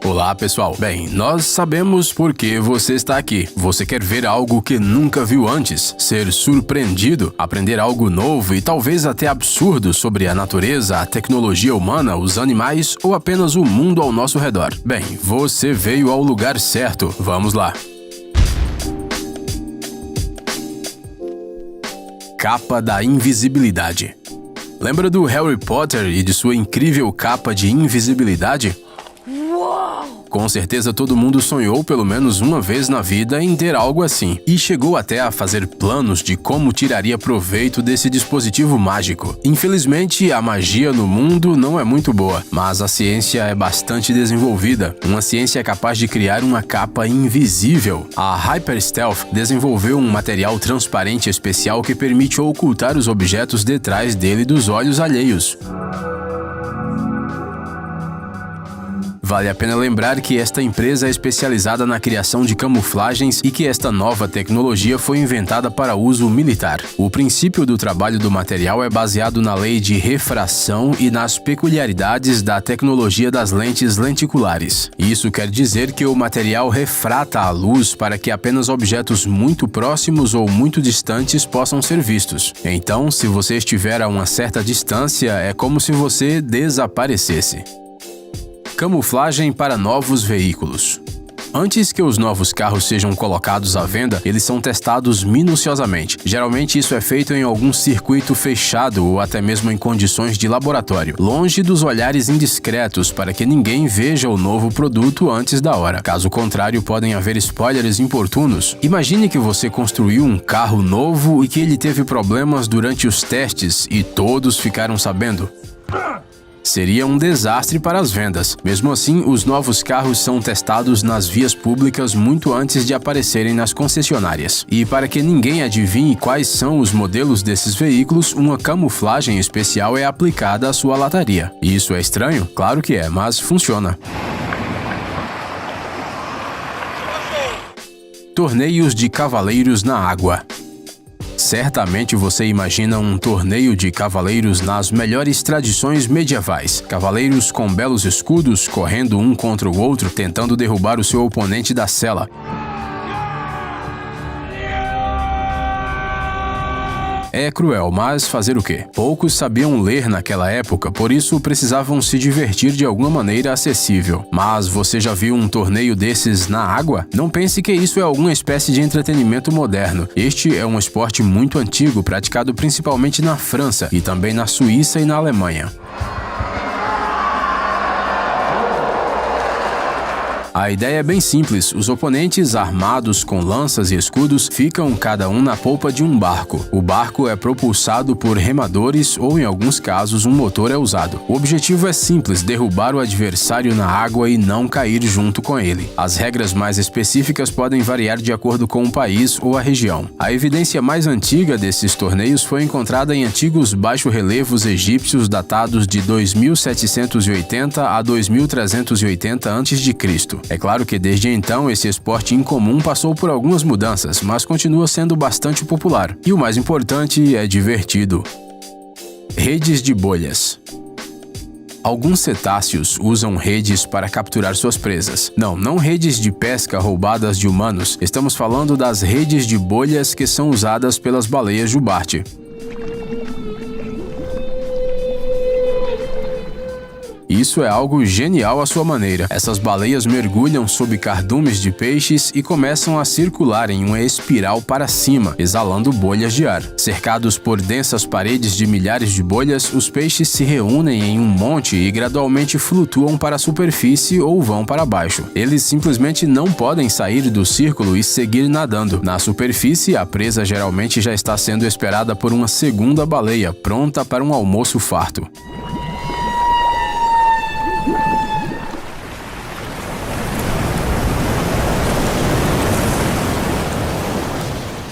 Olá, pessoal. Bem, nós sabemos por que você está aqui. Você quer ver algo que nunca viu antes, ser surpreendido, aprender algo novo e talvez até absurdo sobre a natureza, a tecnologia humana, os animais ou apenas o mundo ao nosso redor. Bem, você veio ao lugar certo. Vamos lá. Capa da invisibilidade. Lembra do Harry Potter e de sua incrível capa de invisibilidade? Com certeza todo mundo sonhou pelo menos uma vez na vida em ter algo assim, e chegou até a fazer planos de como tiraria proveito desse dispositivo mágico. Infelizmente, a magia no mundo não é muito boa, mas a ciência é bastante desenvolvida. Uma ciência capaz de criar uma capa invisível. A Hyper Stealth desenvolveu um material transparente especial que permite ocultar os objetos detrás dele dos olhos alheios. Vale a pena lembrar que esta empresa é especializada na criação de camuflagens e que esta nova tecnologia foi inventada para uso militar. O princípio do trabalho do material é baseado na lei de refração e nas peculiaridades da tecnologia das lentes lenticulares. Isso quer dizer que o material refrata a luz para que apenas objetos muito próximos ou muito distantes possam ser vistos. Então, se você estiver a uma certa distância, é como se você desaparecesse. Camuflagem para novos veículos. Antes que os novos carros sejam colocados à venda, eles são testados minuciosamente. Geralmente isso é feito em algum circuito fechado ou até mesmo em condições de laboratório, longe dos olhares indiscretos para que ninguém veja o novo produto antes da hora. Caso contrário, podem haver spoilers importunos. Imagine que você construiu um carro novo e que ele teve problemas durante os testes e todos ficaram sabendo. Seria um desastre para as vendas. Mesmo assim, os novos carros são testados nas vias públicas muito antes de aparecerem nas concessionárias. E para que ninguém adivinhe quais são os modelos desses veículos, uma camuflagem especial é aplicada à sua lataria. Isso é estranho? Claro que é, mas funciona. Torneios de cavaleiros na água. Certamente você imagina um torneio de cavaleiros nas melhores tradições medievais. Cavaleiros com belos escudos correndo um contra o outro, tentando derrubar o seu oponente da sela. É cruel, mas fazer o quê? Poucos sabiam ler naquela época, por isso precisavam se divertir de alguma maneira acessível. Mas você já viu um torneio desses na água? Não pense que isso é alguma espécie de entretenimento moderno. Este é um esporte muito antigo, praticado principalmente na França e também na Suíça e na Alemanha. A ideia é bem simples. Os oponentes, armados com lanças e escudos, ficam cada um na polpa de um barco. O barco é propulsado por remadores ou, em alguns casos, um motor é usado. O objetivo é simples, derrubar o adversário na água e não cair junto com ele. As regras mais específicas podem variar de acordo com o país ou a região. A evidência mais antiga desses torneios foi encontrada em antigos baixo-relevos egípcios datados de 2780 a 2380 a.C. É claro que desde então esse esporte incomum passou por algumas mudanças, mas continua sendo bastante popular. E o mais importante, é divertido. Redes de bolhas. Alguns cetáceos usam redes para capturar suas presas. Não redes de pesca roubadas de humanos. Estamos falando das redes de bolhas que são usadas pelas baleias jubarte. Isso é algo genial à sua maneira. Essas baleias mergulham sob cardumes de peixes e começam a circular em uma espiral para cima, exalando bolhas de ar. Cercados por densas paredes de milhares de bolhas, os peixes se reúnem em um monte e gradualmente flutuam para a superfície ou vão para baixo. Eles simplesmente não podem sair do círculo e seguir nadando. Na superfície, a presa geralmente já está sendo esperada por uma segunda baleia, pronta para um almoço farto.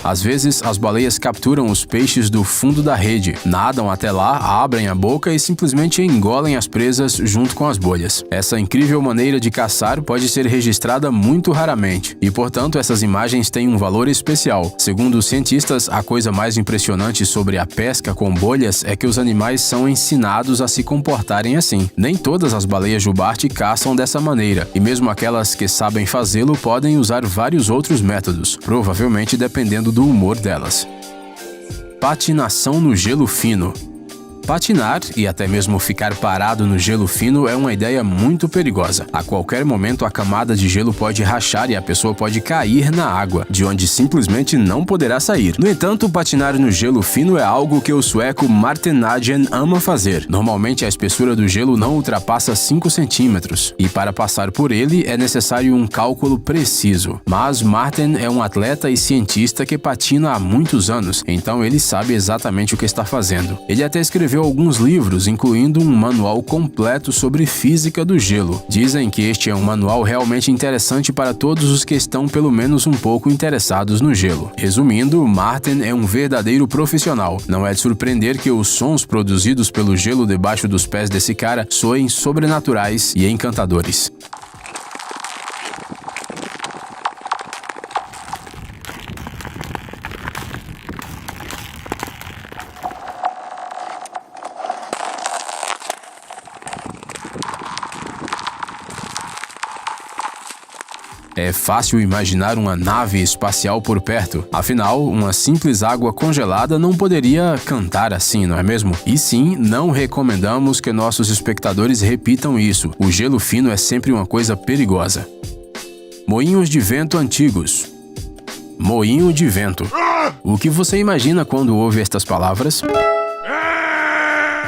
Às vezes, as baleias capturam os peixes do fundo da rede, nadam até lá, abrem a boca e simplesmente engolem as presas junto com as bolhas. Essa incrível maneira de caçar pode ser registrada muito raramente, e portanto essas imagens têm um valor especial. Segundo os cientistas, a coisa mais impressionante sobre a pesca com bolhas é que os animais são ensinados a se comportarem assim. Nem todas as baleias jubarte caçam dessa maneira, e mesmo aquelas que sabem fazê-lo podem usar vários outros métodos, provavelmente dependendo do humor delas. Patinação no gelo fino. Patinar e até mesmo ficar parado no gelo fino é uma ideia muito perigosa. A qualquer momento a camada de gelo pode rachar e a pessoa pode cair na água, de onde simplesmente não poderá sair. No entanto, patinar no gelo fino é algo que o sueco Martin Nagel ama fazer. Normalmente a espessura do gelo não ultrapassa 5 centímetros, e para passar por ele é necessário um cálculo preciso. Mas Martin é um atleta e cientista que patina há muitos anos, então ele sabe exatamente o que está fazendo. Ele até escreveu alguns livros, incluindo um manual completo sobre física do gelo. Dizem que este é um manual realmente interessante para todos os que estão pelo menos um pouco interessados no gelo. Resumindo, Martin é um verdadeiro profissional. Não é de surpreender que os sons produzidos pelo gelo debaixo dos pés desse cara soem sobrenaturais e encantadores. É fácil imaginar uma nave espacial por perto. Afinal, uma simples água congelada não poderia cantar assim, não é mesmo? E sim, não recomendamos que nossos espectadores repitam isso. O gelo fino é sempre uma coisa perigosa. Moinhos de vento antigos. Moinho de vento. O que você imagina quando ouve estas palavras?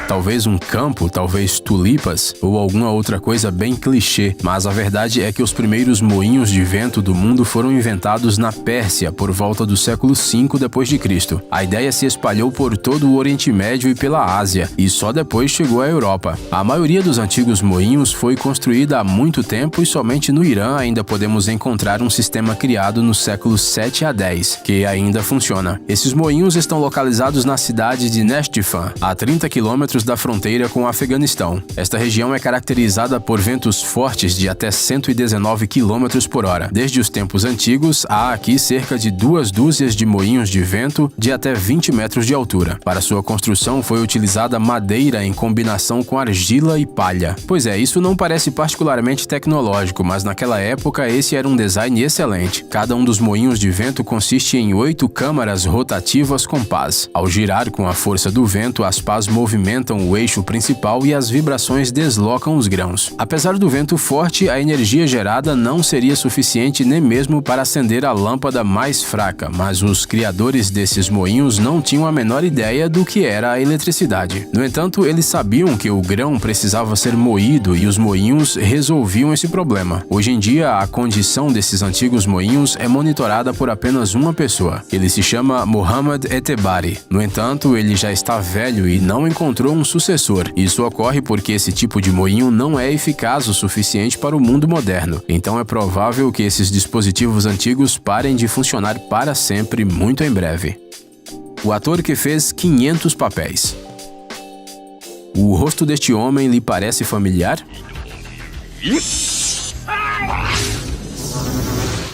Talvez um campo, talvez tulipas ou alguma outra coisa bem clichê, mas a verdade é que os primeiros moinhos de vento do mundo foram inventados na Pérsia por volta do século V d.C. A ideia se espalhou por todo o Oriente Médio e pela Ásia, e só depois chegou à Europa. A maioria dos antigos moinhos foi construída há muito tempo e somente no Irã ainda podemos encontrar um sistema criado no século 7 a 10, que ainda funciona. Esses moinhos estão localizados na cidade de Neshtefan, a 30 km da fronteira com o Afeganistão. Esta região é caracterizada por ventos fortes de até 119 km por hora. Desde os tempos antigos, há aqui cerca de 2 dúzias de moinhos de vento de até 20 metros de altura. Para sua construção foi utilizada madeira em combinação com argila e palha. Pois é, isso não parece particularmente tecnológico, mas naquela época esse era um design excelente. Cada um dos moinhos de vento consiste em 8 câmaras rotativas com pás. Ao girar com a força do vento, as pás movimentam o eixo principal e as vibrações deslocam os grãos. Apesar do vento forte, a energia gerada não seria suficiente nem mesmo para acender a lâmpada mais fraca, mas os criadores desses moinhos não tinham a menor ideia do que era a eletricidade. No entanto, eles sabiam que o grão precisava ser moído e os moinhos resolviam esse problema. Hoje em dia, a condição desses antigos moinhos é monitorada por apenas uma pessoa. Ele se chama Mohammad Etebari. No entanto, ele já está velho e não encontrou um sucessor. Isso ocorre porque esse tipo de moinho não é eficaz o suficiente para o mundo moderno. Então é provável que esses dispositivos antigos parem de funcionar para sempre muito em breve. O ator que fez 500 papéis. O rosto deste homem lhe parece familiar?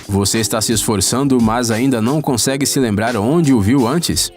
Você está se esforçando, mas ainda não consegue se lembrar onde o viu antes?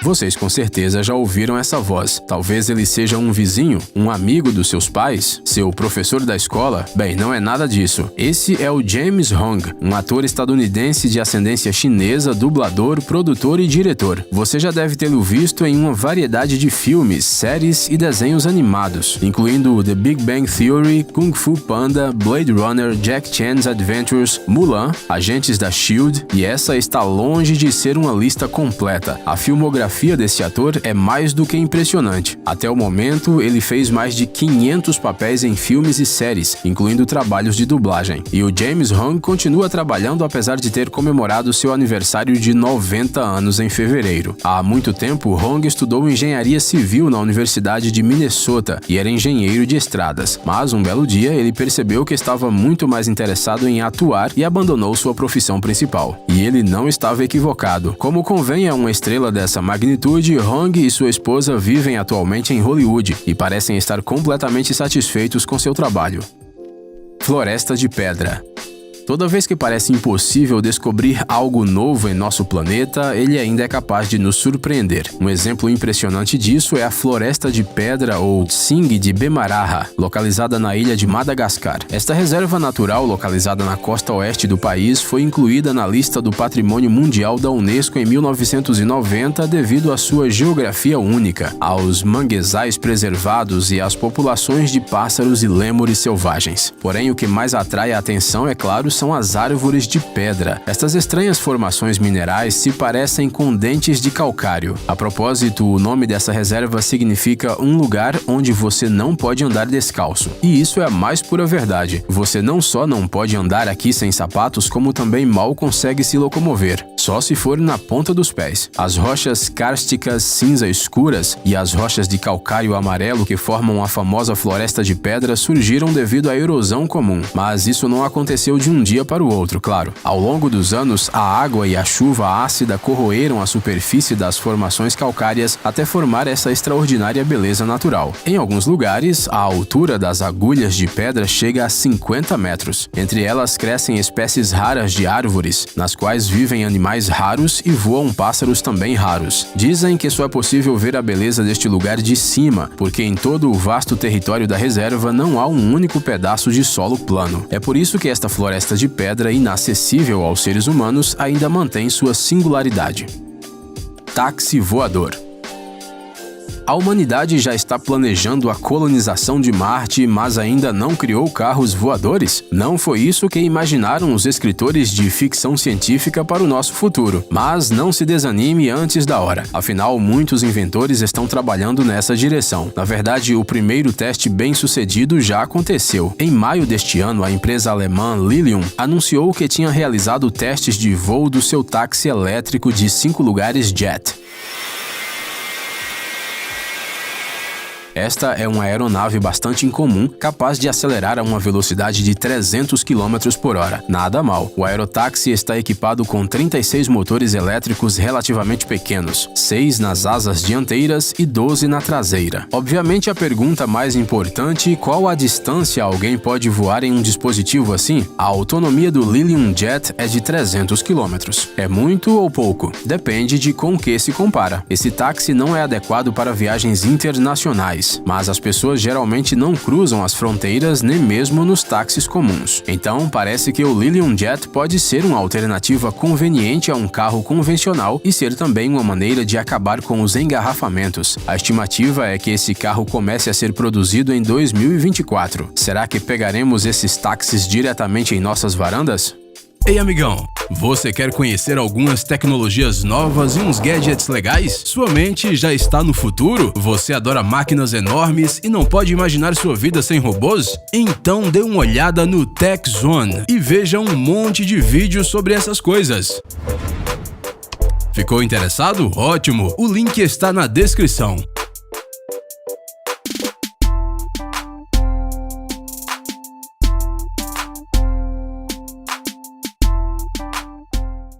Vocês com certeza já ouviram essa voz. Talvez ele seja um vizinho, um amigo dos seus pais, seu professor da escola. Bem, não é nada disso. Esse é o James Hong, um ator estadunidense de ascendência chinesa, dublador, produtor e diretor. Você já deve tê-lo visto em uma variedade de filmes, séries e desenhos animados, incluindo The Big Bang Theory, Kung Fu Panda, Blade Runner, Jack Chan's Adventures, Mulan, Agentes da S.H.I.E.L.D. e essa está longe de ser uma lista completa. A filmografia filmografia desse ator é mais do que impressionante. Até o momento, ele fez mais de 500 papéis em filmes e séries, incluindo trabalhos de dublagem. E o James Hong continua trabalhando apesar de ter comemorado seu aniversário de 90 anos em fevereiro. Há muito tempo, Hong estudou engenharia civil na Universidade de Minnesota e era engenheiro de estradas. Mas um belo dia, ele percebeu que estava muito mais interessado em atuar e abandonou sua profissão principal. E ele não estava equivocado. Como convém a uma estrela dessa magnitude, Hong e sua esposa vivem atualmente em Hollywood e parecem estar completamente satisfeitos com seu trabalho. Floresta de Pedra. Toda vez que parece impossível descobrir algo novo em nosso planeta, ele ainda é capaz de nos surpreender. Um exemplo impressionante disso é a Floresta de Pedra, ou Singh de Bemaraha, localizada na ilha de Madagascar. Esta reserva natural, localizada na costa oeste do país, foi incluída na lista do Patrimônio Mundial da Unesco em 1990 devido à sua geografia única, aos manguezais preservados e às populações de pássaros e lêmures selvagens. Porém, o que mais atrai a atenção, é claro, são as árvores de pedra. Estas estranhas formações minerais se parecem com dentes de calcário. A propósito, o nome dessa reserva significa um lugar onde você não pode andar descalço. E isso é a mais pura verdade. Você não só não pode andar aqui sem sapatos, como também mal consegue se locomover, só se for na ponta dos pés. As rochas kársticas cinza escuras e as rochas de calcário amarelo que formam a famosa Floresta de Pedra surgiram devido à erosão comum. Mas isso não aconteceu de um dia para o outro, claro. Ao longo dos anos, a água e a chuva ácida corroeram a superfície das formações calcárias até formar essa extraordinária beleza natural. Em alguns lugares, a altura das agulhas de pedra chega a 50 metros. Entre elas crescem espécies raras de árvores, nas quais vivem animais raros e voam pássaros também raros. Dizem que só é possível ver a beleza deste lugar de cima, porque em todo o vasto território da reserva não há um único pedaço de solo plano. É por isso que esta floresta de pedra, inacessível aos seres humanos, ainda mantém sua singularidade. Táxi voador. A humanidade já está planejando a colonização de Marte, mas ainda não criou carros voadores? Não foi isso que imaginaram os escritores de ficção científica para o nosso futuro. Mas não se desanime antes da hora. Afinal, muitos inventores estão trabalhando nessa direção. Na verdade, o primeiro teste bem-sucedido já aconteceu. Em maio deste ano, a empresa alemã Lilium anunciou que tinha realizado testes de voo do seu táxi elétrico de 5 lugares Jet. Esta é uma aeronave bastante incomum, capaz de acelerar a uma velocidade de 300 km por hora. Nada mal. O aerotáxi está equipado com 36 motores elétricos relativamente pequenos, 6 nas asas dianteiras e 12 na traseira. Obviamente, a pergunta mais importante: qual a distância alguém pode voar em um dispositivo assim? A autonomia do Lilium Jet é de 300 km. É muito ou pouco? Depende de com que se compara. Esse táxi não é adequado para viagens internacionais, mas as pessoas geralmente não cruzam as fronteiras nem mesmo nos táxis comuns. Então, parece que o Lilium Jet pode ser uma alternativa conveniente a um carro convencional e ser também uma maneira de acabar com os engarrafamentos. A estimativa é que esse carro comece a ser produzido em 2024. Será que pegaremos esses táxis diretamente em nossas varandas? Ei, amigão, você quer conhecer algumas tecnologias novas e uns gadgets legais? Sua mente já está no futuro? Você adora máquinas enormes e não pode imaginar sua vida sem robôs? Então dê uma olhada no Tech Zone e veja um monte de vídeos sobre essas coisas. Ficou interessado? Ótimo! O link está na descrição.